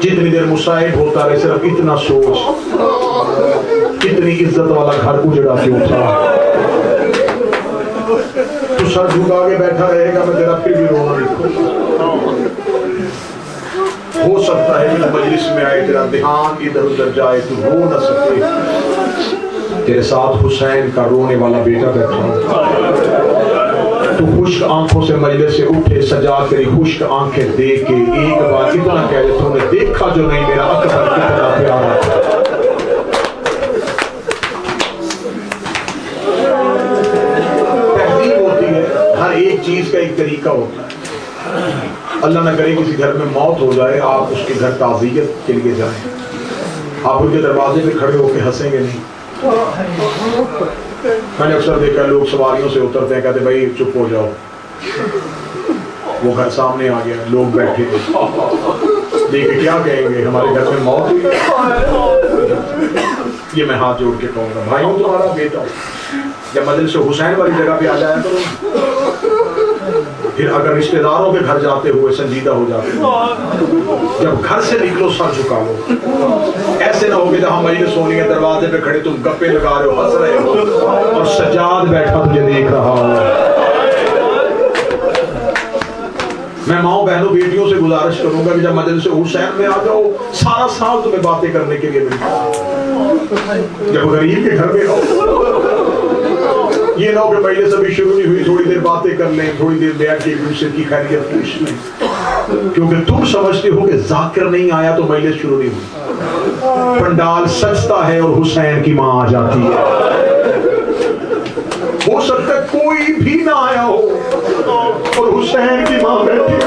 جتنی دیر مصائب ہوتا رہے صرف اتنا سوچ کتنی عزت والا گھر اجڑا کیوں تھا. تو سر جھکا کے بیٹھا رہے گا میں تیرا پھر بھی رونا نہیں. ہو سکتا ہے کہ مجلس میں آئے تیرا دھیان ادھر ادھر جائے تو رو نہ سکے. تیرے ساتھ حسین کا رونے والا بیٹا بیٹھا, تو خشک آنکھوں سے مجلس سے اٹھے, سجا تیری خشک آنکھیں دیکھ کے ایک بار اتنا کہہ دے تو نے دیکھا جو نہیں میرا اکبر کتنا پیارا تھا. تہذیب ہوتی ہے, ہر ایک چیز کا ایک طریقہ ہوتا ہے. اللہ نہ کرے کسی گھر میں موت ہو جائے, آپ اس کے گھر تعزیت کے لیے جائیں, آپ ان کے دروازے پہ کھڑے ہو کے ہنسیں گے نہیں. میں نے اکثر دیکھا لوگ سواریوں سے اترتے ہیں, کہتے بھائی چپ ہو جاؤ, وہ گھر سامنے آ گیا, لوگ بیٹھے دیکھے کیا کہیں گے ہمارے گھر میں موت ہوئی. یہ میں ہاتھ جوڑ کے کہوں گا بھائیوں تمہارا بیٹا جب مجلس حسین والی جگہ پہ آ جایا کرو, پھر اگر رشتہ داروں کے گھر جاتے ہوئے سنجیدہ ہو جاتے ہو, جب گھر سے نکلو سر جھکا لو. ایسے نہ ہو کہ جہاں مجلس ہونی ہے دروازے پہ کھڑے تم گپے لگا رہے ہو, ہنس رہے ہو, اور سجاد بیٹھا تجھے دیکھ رہا ہو. میں ماؤں بہنوں بیٹیوں سے گزارش کروں گا کہ جب مجلس حسین میں آ جاؤ سارا سال تمہیں باتیں کرنے کے لیے ملتا. جب غریب کے گھر میں آؤ یہ نہ ہو کہ مجلس ابھی شروع نہیں ہوئی، تھوڑی دیر باتیں کر لیں، تھوڑی دیر بیٹھ کے ایک دوسرے کی خیریت پوچھ لیں، کیونکہ تم سمجھتے ہو کہ ذاکر نہیں آیا تو مجلس شروع نہیں ہوئی۔ پنڈال سجتا ہے اور حسین کی ماں آ جاتی ہے۔ ہو سکتا ہے کوئی بھی نہ آیا ہو اور حسین کی ماں بیٹھی ہے،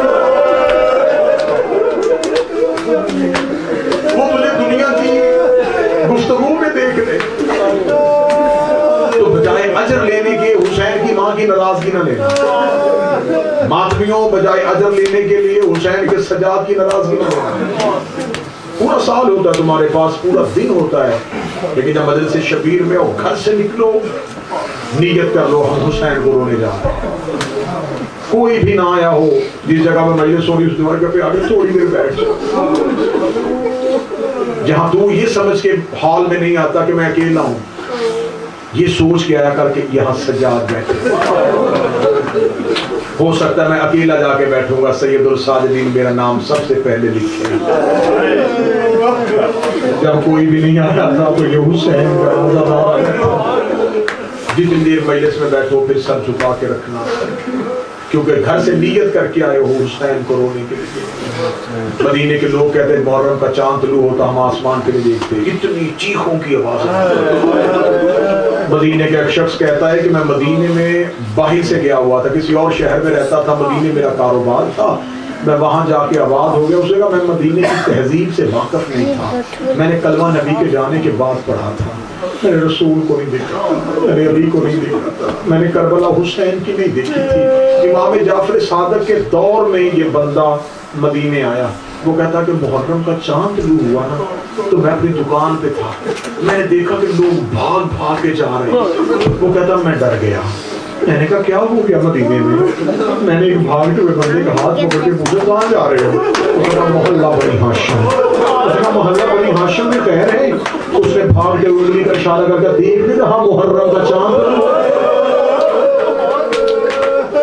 وہ مجھے دنیا کی گفتگو میں دیکھ لے تو بجائے اجر لینے کے حسین کی ماں کی ناراضگی نہ لینا، ماتمیوں بجائے اجر لینے کے لیے حسین کے سجاد کی ناراضگی نہ لینا۔ پورا سال ہوتا ہے تمہارے پاس، پورا دن ہوتا ہے، لیکن جب مجلس شبیر میں ہو گھر سے نکلو نیت کر لو ہم حسین کو رونے جا رہے ہیں۔ کوئی بھی نہ آیا ہو، جس جگہ میں مجلس ہو رہی اس دیوار پہ آگے تھوڑی دیر بیٹھ جاؤ، جہاں تو یہ سمجھ کے ہال میں نہیں آتا کہ میں اکیلا ہوں، یہ سوچ کے آیا کر کے یہاں سجاد بیٹھے، ہو سکتا ہے میں اکیلا جا کے بیٹھوں گا، سید الساجدین میرا نام سب سے پہلے لکھے۔ جب کوئی بھی نہیں آتا تھا تو یہ حسین کا زبان، جتنی دیر مجلس میں بیٹھو پھر سر جھکا کے رکھنا، کیونکہ گھر سے نیت کر کے آئے ہو حسین کو رونے کے لیے۔ مدینے کے لوگ کہتے ہیں محرم کا چاند طلوع ہوتا ہم آسمان کے لیے دیکھتے، اتنی چیخوں کی آواز۔ مدینے کا ایک شخص کہتا ہے کہ میں مدینے میں باہر سے گیا ہوا تھا، کسی اور شہر میں رہتا تھا، مدینے میرا کاروبار تھا، میں وہاں جا کے آباد ہو گیا۔ اسے کہا میں مدینے کی تہذیب سے واقف نہیں تھا، میں نے کلمہ نبی کے جانے کے بعد پڑھا تھا، میں نے رسول کو نہیں دیکھا، میں نے علی کو نہیں دیکھا تھا، میں نے کربلا حسین کی نہیں دیکھی تھی۔ امام جعفر صادق کے دور میں یہ بندہ مدینے آیا، وہ کہتا کہ محرم کا چاند طلوع ہوا نا تو میں اپنی دکان پہ تھا، میں نے دیکھا کہ لوگ بھاگ بھاگ کے جا رہے ہیں، وہ کہتا میں ڈر گیا، میں نے کہا کیا ہو گیا مدینے میں؟ میں نے ایک بھاگتے ہوئے بندے کا ہاتھ پکڑ کے پوچھا کہاں جا رہے ہو؟ اس نے کہا محلہ بنی ہاشم۔ اس نے کہا محلہ بنی ہاشم میں کہہ رہے ہیں؟ اس نے بھاگتے ہوئے انگلی کا اشارہ کر کے دیکھ لے کہا محرم کا چاند،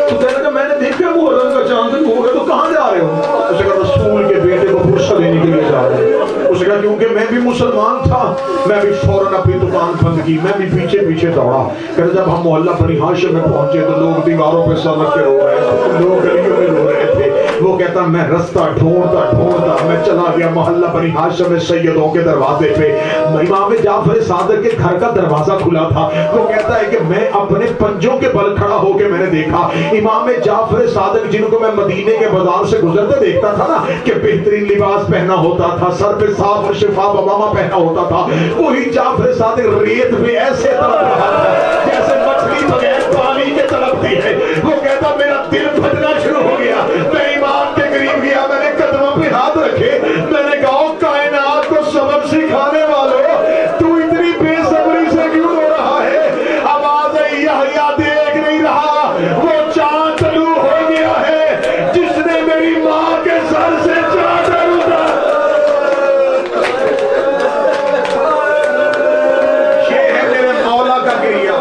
تو کہنے لگا میں نے دیکھا محرم کا چاند ہو گیا، تو کہاں جا رہے ہو؟ اس نے کہا رسول کے بیٹے کو فرصت لینے کے لیے جا رہے ہیں۔ اس نے کہا کیونکہ میں بھی مسلمان تھا، میں بھی فوراً اپنی دکان بند کی، میں بھی پیچھے پیچھے دوڑا۔ کہتے جب ہم محلہ بنی ہاشم میں پہنچے تو لوگ دیواروں پہ سر رکھ کے رو رہے تھے، لوگ گلیوں میں رو رہے تھے۔ وہ کہتا میں رستہ ڈھونڈتا ڈھونڈتا میں چلا گیا محلہ بنی ہاشم میں سیدوں کے دروازے پہ، امام جعفر صادق کے گھر کا دروازہ کھلا تھا۔ وہ کہتا ہے کہ میں اپنے پنجوں کے بل کھڑا ہو کے میں نے دیکھا امام جعفر صادق جن کو میں مدینے کے بازار سے گزرتے دیکھتا تھا نا کہ بہترین لباس پہنا ہوتا تھا، سر پہ صاف اور شفاف امامہ پہنا ہوتا تھا، وہی جعفر صادق ریت میں ایسے تڑپ رہا تھا جیسے مچھلی بغیر پانی کے تڑپتی ہے۔ وہ کہتا میرا دل پھٹنا شروع ہو گیا، میں امام کے قریب گیا، میں نے قدموں پہ ہاتھ رکھے، میں نے کہا کائنات کو سبق سکھانے والوں تو اتنی بے صبری سے کیوں رو رہا ہے؟ آواز یحییٰ دیکھ نہیں رہا، وہ چاند طلوع ہو گیا ہے جس نے میری ماں کے سر سے چادر اتارا۔ یہ ہے میرے مولا کا گریہ،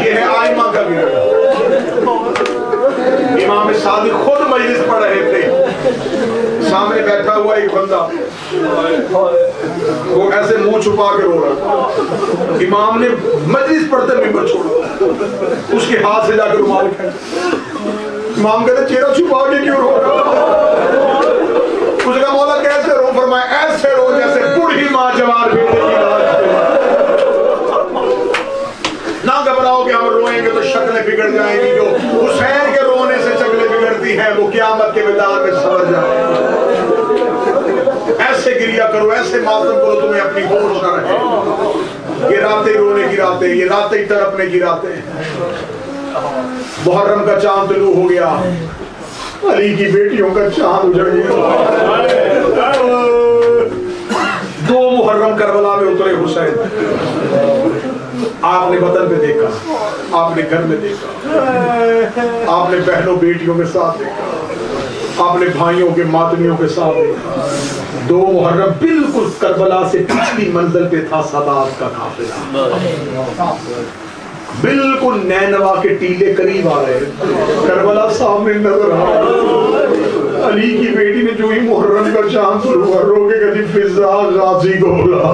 یہ ہے آئمہ کا گریہ۔ امام صادق خود مجلس پڑھ رہے تھے، سامنے بیٹھا ہوا ایک بندہ وہ ایسے منہ چھپا کے رو رہا، امام نے مجلس پڑھتے ممبر چھوڑا، اس کے ہاتھ سے جا کے رومال کھینچا۔ امام کہتے چہرہ چھپا کے کیوں رو رہا؟ اس نے کہا مولا کیسے رو؟ فرمایا ایسے رو جیسے بوڑھی ماں جوان بیٹے کی لاش پہ۔ نہ گھبراؤ کہ ہم روئیں گے تو شکلیں بگڑ جائیں گی، جو حسین کے رونے سے شکلیں بگڑتی ہیں وہ قیامت کے میدان میں سمجھ جائیں گے۔ ایسے گریہ کرو، ایسے ماتم کرو تمہیں اپنی ہوش نہ رہے۔ یہ راتیں رونے کی راتیں، یہ راتیں تڑپنے کی راتیں۔ محرم کا چاند طلوع ہو گیا، علی کی بیٹیوں کا چاند اجڑ گیا۔ 2 محرم کربلا میں اترے حسین، آپ نے وطن پہ دیکھا، آپ نے گھر میں دیکھا، آپ نے بہنوں بیٹیوں کے ساتھ دیکھا، آپ نے بھائیوں کے ماتمیوں کے ساتھ دیکھا۔ 2 محرم بالکل کربلا سے پچھلی منزل پہ تھا سادات کا قافلہ، بالکل نینوا کے ٹیلے قریب آ رہے، کربلا سامنے نظر آ رہا۔ علی کی بیٹی نے جو ہی محرم کا چاند رو کے کہتی فضا غازی گھوڑا،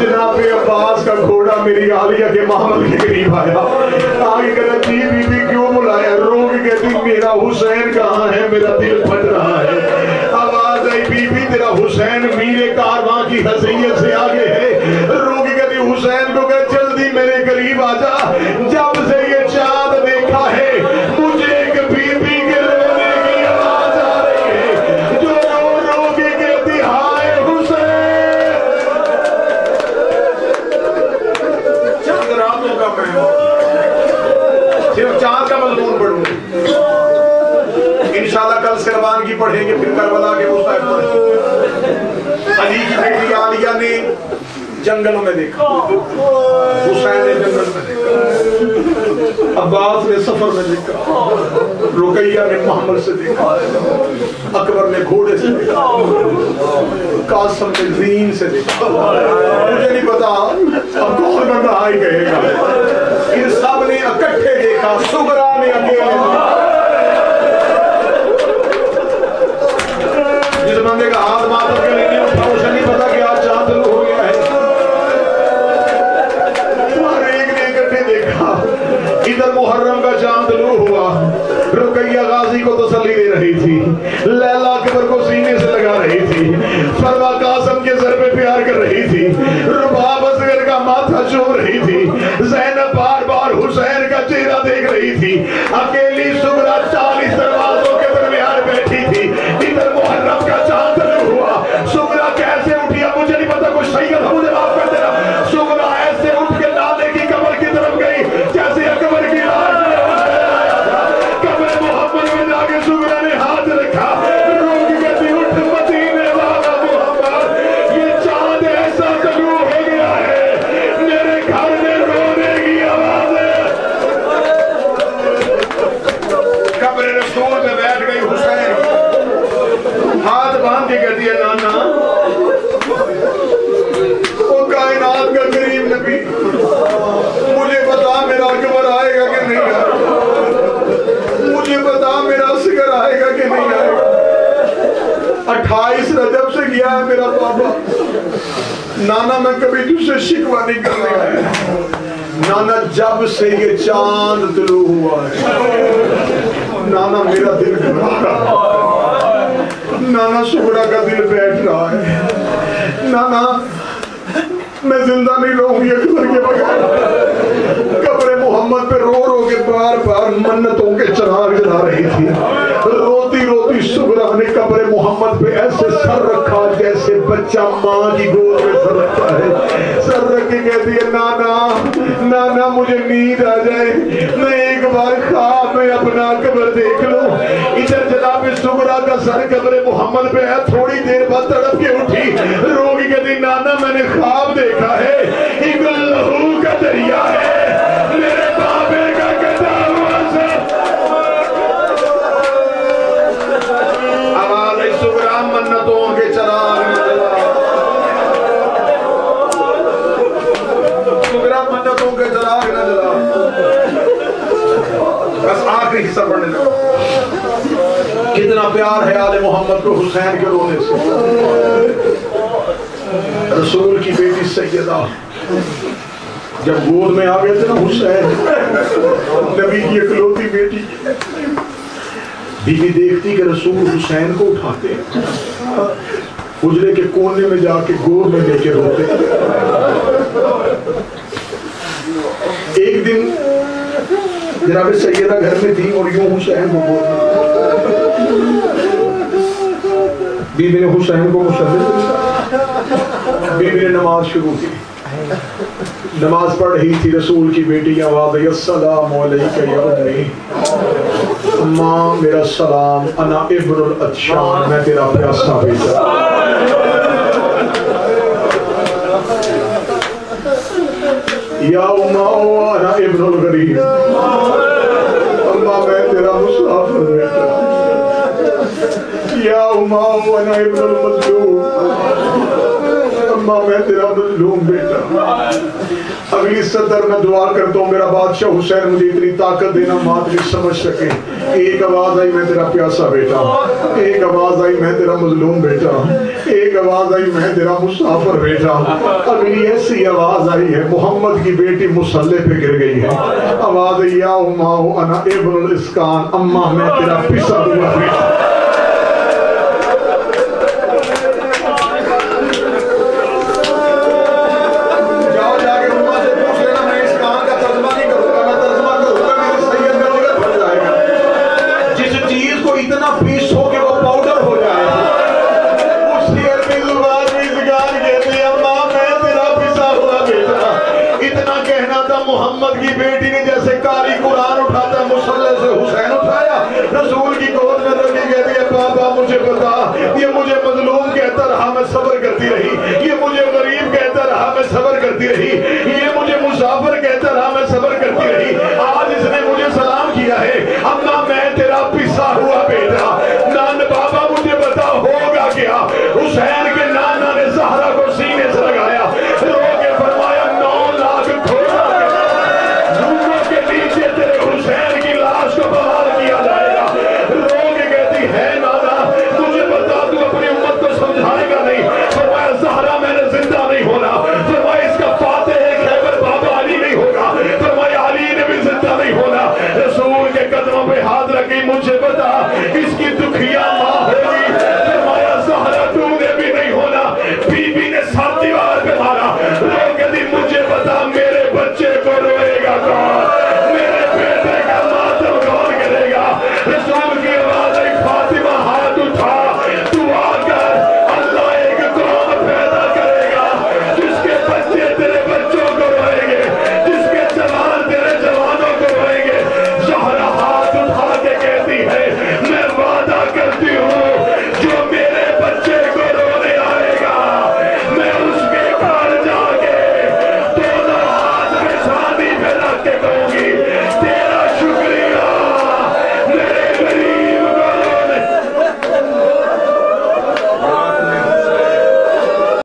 جناب عباس کا گھوڑا میری عالیہ کے محمل کے قریب آیا، آگے کہا جی بی بی کیوں بلایا؟ رو کے کہتی میرا حسین کہاں ہے، میرا دل پھٹ رہا ہے۔ آواز آئی بی بی تیرا حسین میرے کارواں کی حیثیت سے آگے ہے۔ رو کے کہتی حسین کو کہ جلدی میرے قریب آ جا، جب سے یہ چاند دیکھا ہے مجھے ایک بی بی کے رونے کی آواز آ رہی ہے جو رو رو کے کہتی ہائے حسین۔ چند راتوں کا میں صرف چاند کا مضمون پڑھوں، انشاءاللہ کل سے روانگی پڑھیں گے، پھر کربلا کے مصائب پڑھیں گے۔ علی کی بیٹی عالیہ نے جنگلوں میں دیکھا، حسین نے جنگل میں دیکھا، عباس نے سفر میں دیکھا، رقیہ نے محمل سے دیکھا، اکبر نے گھوڑے سے دیکھا، قاسم نے زین سے دیکھا۔ مجھے نہیں پتا اب کون بندہ آئی کہے گا، ان سب نے اکٹھے دیکھا، سغرا نے اکیلے دیکھا۔ جس بندے کا ہاتھ ماتم کے لیے نہیں اٹھا اسے نہیں پتا کہ آج چاند طلوع ہو گیا ہے۔ ہر ایک نے اکٹھے دیکھا، ادھر محرم کا چاند طلوع ہوا، رقیہ غازی کو تسلی دے رہی تھی، لیلا اکبر کو سینے سے لگا رہی تھی، فروا قاسم کے سر پہ پیار کر رہی تھی، رباب اصغر کا ماتھا چوم رہی تھی، زینب بار بار حسین کا چہرہ دیکھ رہی تھی، اکیلی سغرا 40 دروازوں کے درمیان بیٹھی تھی۔ ادھر محرم کا چاند طلوع ہوا، سغرا کیسے اٹھی اب مجھے نہیں پتا، کچھ صحیح تھا مجھے معاف کر دینا۔ سغرا ایسے اٹھ کے نالے کی قبر کی طرف گئی جیسے اکبر کی لاش میں حسین آیا تھا۔ قبر محمد میں جا کے سغرا نے ہاتھ رکھا، رو کے کہتی اٹھ مدینے والا محمد، یہ چاند ایسا طلوع ہو گیا ہے میرے گھر میں رونے کی آواز ہے۔ قبر رسول میں بیٹھ گئی حسین، ہاتھ باندھ کے کہتی ہے نانا وہ کائنات کا کریم نبی، مجھے بتا میرا اکبر آئے گا کہ نہیں آئے گا، مجھے بتا میرا اصغر آئے گا کہ نہیں آئے گا۔ 28 رجب سے گیا ہے میرا بابا، نانا میں کبھی تجھ سے شکوہ نہیں کرنے آیا، نانا جب سے یہ چاند طلوع ہوا ہے نانا میرا دل گھبرا رہا ہے، نانا سغرا کا دل بیٹھ رہا ہے، نانا میں زندہ نہیں رہوں گی اکبر کے بغیر۔ قبر محمد پہ رو رو کے بار بار منتوں کے چراغ جلا رہی تھی، روتی روتی سغرا نے قبر محمد پہ ایسے سر رکھا جیسے بچہ ماں کی گود میں سر رکھتا ہے، سر رکھ کے کہتی ہے نانا نانا مجھے نیند آ جائے، میں ایک بار خواب میں اپنا قبر دیکھ لوں۔ ادھر جناب سغرا کا سر قبر محمد پہ ہے، تھوڑی دیر بعد تڑپ کے اٹھی، رو کے کہتی نانا میں نے خواب دیکھا ہے، ایک لہو کا دریا ہے، میرے بابے کا کٹا ہوا سر۔ آواز سغرا منتوں کے چراغ میں جلا، سغرا منتوں کے چراغ نہ جلا۔ بس آخری حصہ پڑھنے لگا، کتنا پیار ہے آل محمد کو حسین کے رونے سے۔ رسول کی بیٹی سیدہ جب گود میں آ گئے تھے نا حسین، نبی کی اکلوتی بیٹی، بی بی دیکھتی کہ رسول حسین کو اٹھاتے حجرے کے کونے میں جا کے گود میں لے کے روتے۔ ایک دن جناب سیدہ گھر میں تھی اور یوں حسین کو گود بی بی نے حسین کو مشرف، بی بی نے نماز شروع کی، نماز پڑھ رہی تھی، رسول کی بیٹی کی آواز آئی السلام علیکہ یا امی، ماں میرا سلام، انا ابن العطشان، میں تیرا پیاسا بیٹا۔ یا اما انا ابن الغریب، اماں میں تیرا مسافر بیٹا۔ یا اما انا ابن المظلوم، اماں میں تیرا مظلوم بیٹا. اگلی سطر میں دعا کرتا ہوں میرا بادشاہ حسین مجھے اتنی طاقت دینا مات نہیں سمجھ سکے. ایک آواز آئی میں تیرا پیاسا بیٹا, ایک آواز آئی میں تیرا مظلوم بیٹا, ایک آواز آئی میں تیرا مسافر بیٹا. اگلی ایسی آواز آئی ہے محمد کی بیٹی مصلی پہ گر گئی ہے. آواز آئی یا اماں انا ابن الاسکان, اماں میں تیرا پسا ہوا بیٹا. محمد کی بیٹی نے جیسے قاری قرآن اٹھاتا ہے مصلی سے حسین اٹھایا, رسول کی گود میں رکھی کہتی ہے بابا مجھے بتا یہ مجھے